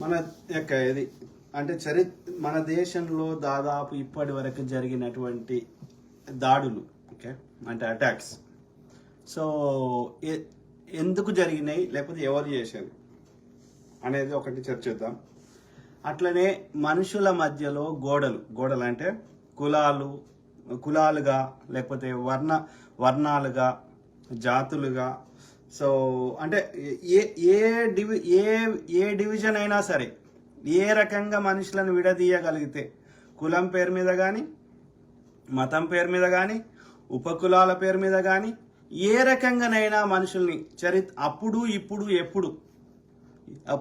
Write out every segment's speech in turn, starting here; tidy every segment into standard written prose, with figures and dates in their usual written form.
మన యొక్క ఇది అంటే మన దేశంలో దాదాపు ఇప్పటి వరకు జరిగినటువంటి దాడులు, ఓకే, అంటే అటాక్స్, సో ఎందుకు జరిగినాయి లేకపోతే ఎవరు చేశారు అనేది ఒకటి చర్చిద్దాం. అట్లనే మనుషుల మధ్యలో గోడలు అంటే కులాలుగా లేకపోతే వర్ణాలుగా జాతులుగా, సో అంటే ఏ డివిజన్ అయినా సరే ఏ రకంగా మనుషులను విడదీయగలిగితే, కులం పేరు మీద కానీ, మతం పేరు మీద కానీ, ఉపకులాల పేరు మీద కానీ, ఏ రకంగానైనా మనుషుల్ని అప్పుడు ఇప్పుడు ఎప్పుడు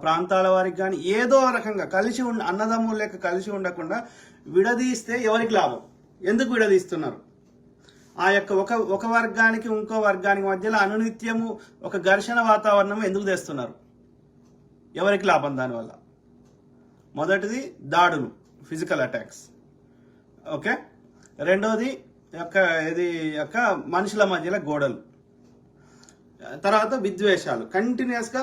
ప్రాంతాల వారికి కానీ ఏదో రకంగా కలిసి అన్నదమ్ములు లెక్క కలిసి ఉండకుండా విడదీస్తే ఎవరికి లాభం? ఎందుకు విడదీస్తున్నారు? ఆ యొక్క ఒక వర్గానికి ఇంకో వర్గానికి మధ్యలో అనునిత్యము ఒక ఘర్షణ వాతావరణం ఎందుకు తెస్తున్నారు? ఎవరికి లాభం దానివల్ల? మొదటిది దాడులు, ఫిజికల్ అటాక్స్, ఓకే. రెండోది మనుషుల మధ్యలో గోడలు. తర్వాత విద్వేషాలు, కంటిన్యూస్ గా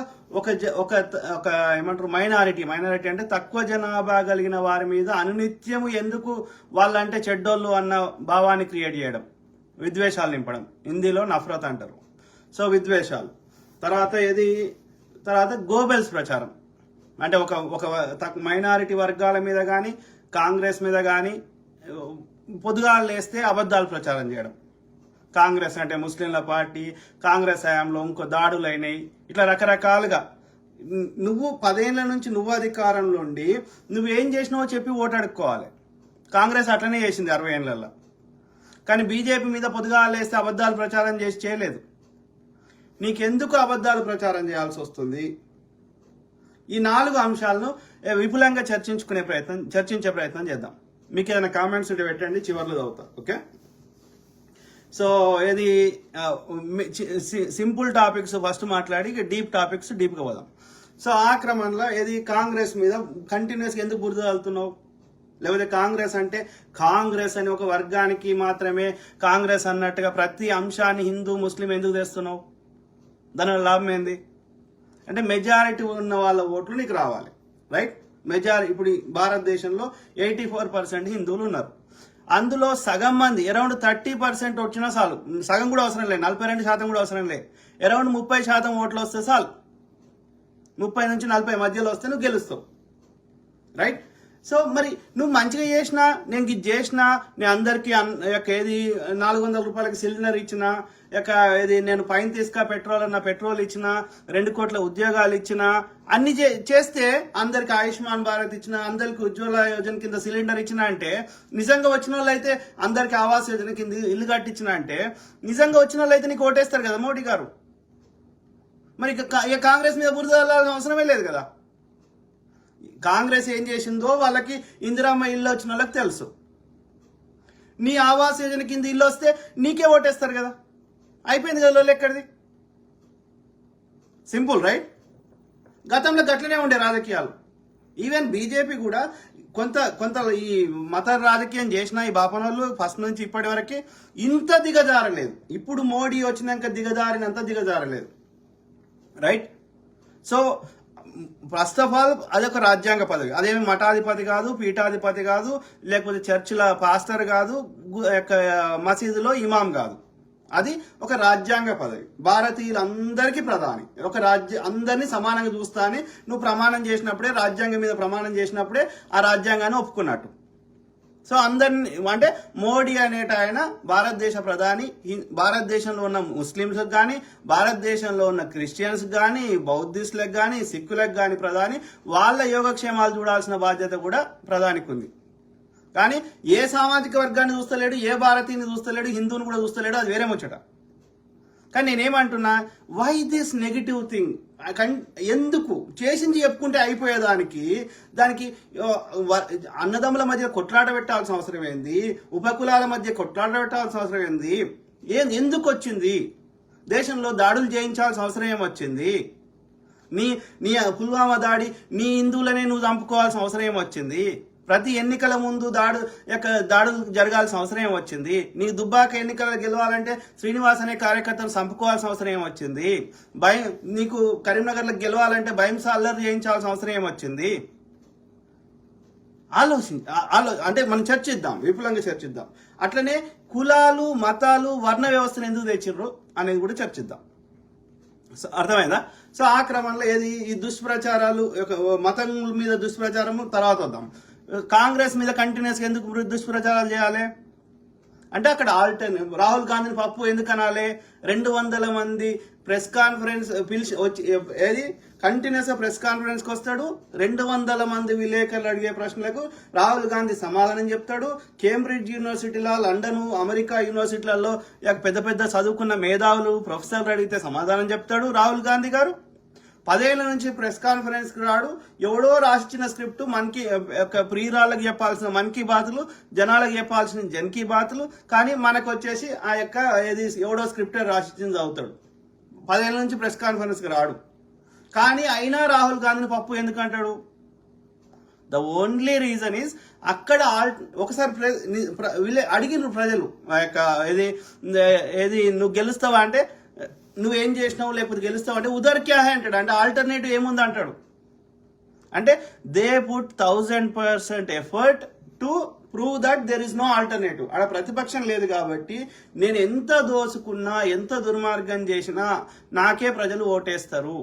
ఒక ఏమంటారు మైనారిటీ అంటే తక్కువ జనాభా కలిగిన వారి మీద అనునిత్యము ఎందుకు వాళ్ళంటే చెడ్డోళ్ళు అన్న భావాన్ని క్రియేట్ చేయడం, విద్వేషాలు నింపడం, హిందీలో నఫరత్ అంటారు. సో విద్వేషాలు. తర్వాత గోబెల్స్ ప్రచారం, అంటే ఒక మైనారిటీ వర్గాల మీద కానీ కాంగ్రెస్ మీద కానీ పొద్దుగాలు లేస్తే అబద్ధాలు ప్రచారం చేయడం. కాంగ్రెస్ అంటే ముస్లింల పార్టీ, కాంగ్రెస్ హయాంలో ఇంకో దాడులు అయినాయి, ఇట్లా రకరకాలుగా. నువ్వు 10 ఏళ్ల నుంచి నువ్వు అధికారంలో ఉండి నువ్వేం చేసినావో చెప్పి ఓటు అడుక్కోవాలి. కాంగ్రెస్ అట్లనే చేసింది 60 ఏళ్లలో. కానీ బీజేపీ మీద పొద్దుగాలు లేస్తే అబద్ధాలు ప్రచారం చేయలేదు. నీకెందుకు అబద్ధాలు ప్రచారం చేయాల్సి వస్తుంది? ఈ 4 అంశాలను విపులంగా చర్చించే ప్రయత్నం చేద్దాం. మీకు ఏదైనా కామెంట్స్ ఉంటే పెట్టండి, చివర్లో చదువుతా, ఓకే. సో ఇది సింపుల్ టాపిక్స్ ఫస్ట్ మాట్లాడి డీప్ టాపిక్స్ డీప్గా పోదాం. సో ఆ క్రమంలో కాంగ్రెస్ మీద కంటిన్యూస్గా ఎందుకు బురద చల్లుతున్నావు? లేకపోతే కాంగ్రెస్ అని ఒక వర్గానికి మాత్రమే కాంగ్రెస్ అన్నట్టుగా ప్రతి అంశాన్ని హిందూ ముస్లిం ఎందుకు తెస్తున్నావు? దానివల్ల లాభం ఏంది? అంటే మెజారిటీ ఉన్న వాళ్ళ ఓట్లు నీకు రావాలి, రైట్? ఇప్పుడు భారతదేశంలో 84% హిందువులు ఉన్నారు. అందులో సగం మంది అరౌండ్ 30% వచ్చినా చాలు. సగం కూడా అవసరం లేదు, 42% కూడా అవసరం లేదు. అరౌండ్ 30% ఓట్లు వస్తే చాలు. 30 నుంచి 40 మధ్యలో వస్తే నువ్వు గెలుస్తావు, రైట్? సో మరి నువ్వు మంచిగా చేసినా, నేను ఇది చేసినా, నేను అందరికి 400 రూపాయలకి సిలిండర్ ఇచ్చినా, నేను పైన తీసుకా పెట్రోల్ ఇచ్చినా, 2 కోట్ల ఉద్యోగాలు ఇచ్చినా, అన్ని చేస్తే, అందరికి ఆయుష్మాన్ భారత్ ఇచ్చినా, అందరికి ఉజ్వల యోజన కింద సిలిండర్ ఇచ్చినా అంటే, నిజంగా వచ్చిన వాళ్ళు అయితే అందరికి ఆవాస్ యోజన కింద ఇల్లు కట్టించినా అంటే, నిజంగా వచ్చిన వాళ్ళు అయితే నీకు ఓటేస్తారు కదా మోడీ గారు. మరి ఇక కాంగ్రెస్ మీద బురద అవసరమే లేదు కదా. కాంగ్రెస్ ఏం చేసిందో వాళ్ళకి ఇందిరమ్మ ఇల్లు వచ్చిన వాళ్ళకి తెలుసు. నీ ఆవాస్ యోజన కింద ఇల్లు వస్తే నీకే ఓటేస్తారు కదా. అయిపోయింది కదా లోళ్ళు ఎక్కడిది. Simple, right? గతంలో గట్లనే ఉండే రాజకీయాలు. ఈవెన్ బీజేపీ కూడా కొంత ఈ మత రాజకీయం చేసిన ఈ బాపనోళ్ళు ఫస్ట్ నుంచి ఇప్పటి వరకు ఇంత దిగజారలేదు. ఇప్పుడు మోడీ వచ్చినాక దిగజారినంత దిగజారలేదు, right? So first of all అదొక రాజ్యాంగ పదవి. అదేమి మఠాధిపతి కాదు, పీఠాధిపతి కాదు, లేకపోతే చర్చిల పాస్టర్ కాదు, మసీదులో ఇమాం కాదు. అది ఒక రాజ్యాంగ పదవి. భారతీయులందరికీ ప్రధాని. అందరినీ సమానంగా చూస్తా అని నువ్వు ప్రమాణం చేసినప్పుడే, రాజ్యాంగం మీద ప్రమాణం చేసినప్పుడే ఆ రాజ్యాంగాన్ని ఒప్పుకున్నట్టు. సో అందరినీ అంటే మోడీ అనేట ఆయన భారతదేశ ప్రధాని. భారతదేశంలో ఉన్న ముస్లింలకు కానీ, భారతదేశంలో ఉన్న క్రిస్టియన్స్ కానీ, బౌద్ధిస్టులకు కానీ, సిక్కులకు కానీ ప్రధాని. వాళ్ళ యోగక్షేమాలు చూడాల్సిన బాధ్యత కూడా ప్రధానికి ఉంది. కానీ ఏ సామాజిక వర్గాన్ని చూస్తలేడు, ఏ భారతీయుని చూస్తలేడు, హిందువుని కూడా చూస్తలేడు, అది వేరే ముచ్చట. కానీ నేనేమంటున్నా, వై దిస్ నెగిటివ్ థింగ్? ఎందుకు చేసింది చెప్పుకుంటే అయిపోయేదానికి అన్నదమ్ముల మధ్య కొట్లాట పెట్టాల్సిన అవసరం ఏంది? ఉపకులాల మధ్య కొట్లాట పెట్టాల్సిన అవసరం ఏంది? ఎందుకు వచ్చింది? దేశంలో దాడులు చేయించాల్సిన అవసరం ఏమొచ్చింది? నీ పుల్వామా దాడి, నీ హిందువులనే నువ్వు చంపుకోవాల్సిన అవసరం ఏమొచ్చింది? ప్రతి ఎన్నికల ముందు దాడులు జరగాల్సిన అవసరం ఏమొచ్చింది? నీ దుబ్బాక ఎన్నికలు గెలవాలంటే శ్రీనివాస్ అనే కార్యకర్తను చంపుకోవాల్సిన అవసరం ఏమొచ్చింది? నీకు కరీంనగర్లో గెలవాలంటే భయంసా అల్లరి చేయించాల్సిన అవసరం ఏమొచ్చింది? అంటే మనం చర్చిద్దాం, విపులంగా చర్చిద్దాం. అట్లనే కులాలు, మతాలు, వర్ణ వ్యవస్థను ఎందుకు తెచ్చిర్రు అనేది కూడా చర్చిద్దాం. అర్థమైందా? సో ఆ క్రమంలో ఈ దుష్ప్రచారాలు, మతం మీద దుష్ప్రచారం తర్వాత వద్దాం. కాంగ్రెస్ మీద కంటిన్యూస్ ఎందుకు దుష్ప్రచారాలు చేయాలి అంటే అక్కడ రాహుల్ గాంధీని పప్పు ఎందుకు అనాలి? 200 మంది ప్రెస్ కాన్ఫరెన్స్ వచ్చి కంటిన్యూస్ గా ప్రెస్ కాన్ఫరెన్స్ కి వస్తాడు. 200 మంది విలేకరులు అడిగే ప్రశ్నలకు రాహుల్ గాంధీ సమాధానం చెప్తాడు. కేంబ్రిడ్జ్ యూనివర్సిటీలో, లండన్, అమెరికా యూనివర్సిటీలలో పెద్ద పెద్ద చదువుకున్న మేధావులు, ప్రొఫెసర్లు అడిగితే సమాధానం చెప్తాడు రాహుల్ గాంధీ గారు. 10 ఏళ్ల నుంచి ప్రెస్ కాన్ఫరెన్స్ కి రాడు. ఎవడో రాసిచ్చిన స్క్రిప్ట్ ప్రియురాళ్ళకి చెప్పాల్సిన మన్ కీ బాతులు, జనాలకు చెప్పాల్సిన జన్ కీ బాతులు, కానీ మనకు వచ్చేసి ఎవడో స్క్రిప్ట్ రాసిచ్చింది చదువుతాడు. 10 ఏళ్ల నుంచి ప్రెస్ కాన్ఫరెన్స్ కి రాడు. కానీ అయినా రాహుల్ గాంధీని పప్పు ఎందుకు అంటాడు? ద ఓన్లీ రీజన్ ఈజ్ అక్కడ ఒకసారి అడిగిన ప్రజలు నువ్వు గెలుస్తావా అంటే, నువ్వేం చేసినావు లేకపోతే గెలుస్తావు అంటే ఉదర్ క్యా హై అంటాడు. అంటే ఆల్టర్నేటివ్ ఏముంది అంటాడు. అంటే they put 1000% effort to prove that there is no alternative. అక్కడ ప్రతిపక్షం లేదు కాబట్టి నేను ఎంత దోసుకున్నా, ఎంత దుర్మార్గం చేసినా నాకే ప్రజలు ఓటేస్తారు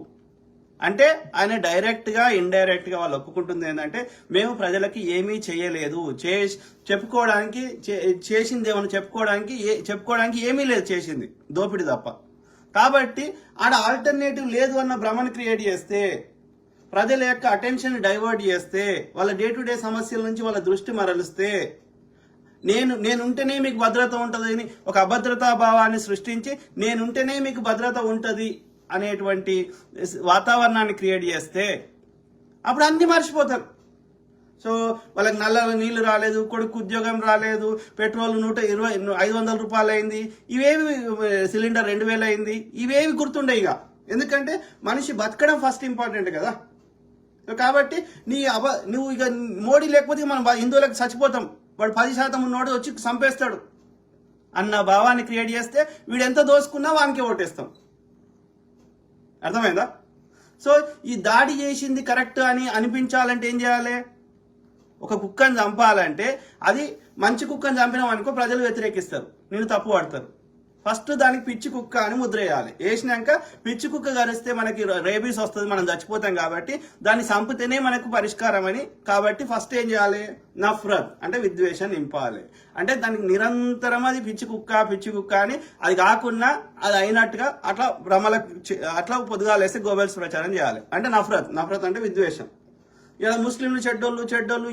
అంటే ఆయన డైరెక్ట్ గా ఇండైరెక్ట్ గా వాళ్ళు ఒప్పుకుంటుంది ఏంటంటే, మేము ప్రజలకి ఏమీ చేయలేదు, చెప్పుకోవడానికి చేసింది ఏమని చెప్పుకోవడానికి ఏమీ లేదు, చేసింది దోపిడి తప్ప. కాబట్టి ఆడ ఆల్టర్నేటివ్ లేదు అన్న భ్రమను క్రియేట్ చేస్తే, ప్రజల యొక్క అటెన్షన్ డైవర్ట్ చేస్తే, వాళ్ళ డే టు డే సమస్యల నుంచి వాళ్ళ దృష్టి మరలిస్తే, నేనుంటేనే మీకు భద్రత ఉంటుందని ఒక అభద్రతా భావాన్ని సృష్టించి నేనుంటేనే మీకు భద్రత ఉంటుంది అనేటువంటి వాతావరణాన్ని క్రియేట్ చేస్తే అప్పుడు అన్ని మర్చిపోతారు. సో వాళ్ళకి నల్ల నీళ్లు రాలేదు, కొడుకు ఉద్యోగం రాలేదు, పెట్రోల్ 500 రూపాయలు అయింది, ఇవేవి సిలిండర్ 2000 అయింది, ఇవేవి గుర్తుండే ఇక. ఎందుకంటే మనిషి బతకడం ఫస్ట్ ఇంపార్టెంట్ కదా. కాబట్టి నువ్వు ఇక మోడీ లేకపోతే మనం హిందువులకు చచ్చిపోతాం, వాడు 10% ఉన్నోడు వచ్చి చంపేస్తాడు అన్న భావాన్ని క్రియేట్ చేస్తే వీడు ఎంత దోసుకున్నా వానికి ఓటేస్తాం. అర్థమైందా? సో ఈ దాడి చేసింది కరెక్ట్ అని అనిపించాలంటే ఏం చేయాలి? ఒక కుక్కను చంపాలంటే అది మంచి కుక్కను చంపినాం అనుకో ప్రజలు వ్యతిరేకిస్తారు, నేను తప్పు పడతారు. ఫస్ట్ దానికి పిచ్చి కుక్క అని ముద్ర వేయాలి. వేసినాక పిచ్చి కుక్క కరిస్తే మనకి రేబీస్ వస్తుంది, మనం చచ్చిపోతాం. కాబట్టి దాన్ని చంపితేనే మనకు పరిష్కారం అని. కాబట్టి ఫస్ట్ ఏం చేయాలి? నఫ్రత్ అంటే విద్వేషం నింపాలి. అంటే దానికి నిరంతరం అది పిచ్చి కుక్క అని, అది కాకుండా అది అయినట్టుగా అట్లా పొద్దుగాలేస్తే గోబెల్స్ ప్రచారం చేయాలి. అంటే నఫ్రత్ అంటే విద్వేషం. ఇలా ముస్లింలు చెడ్డోళ్ళు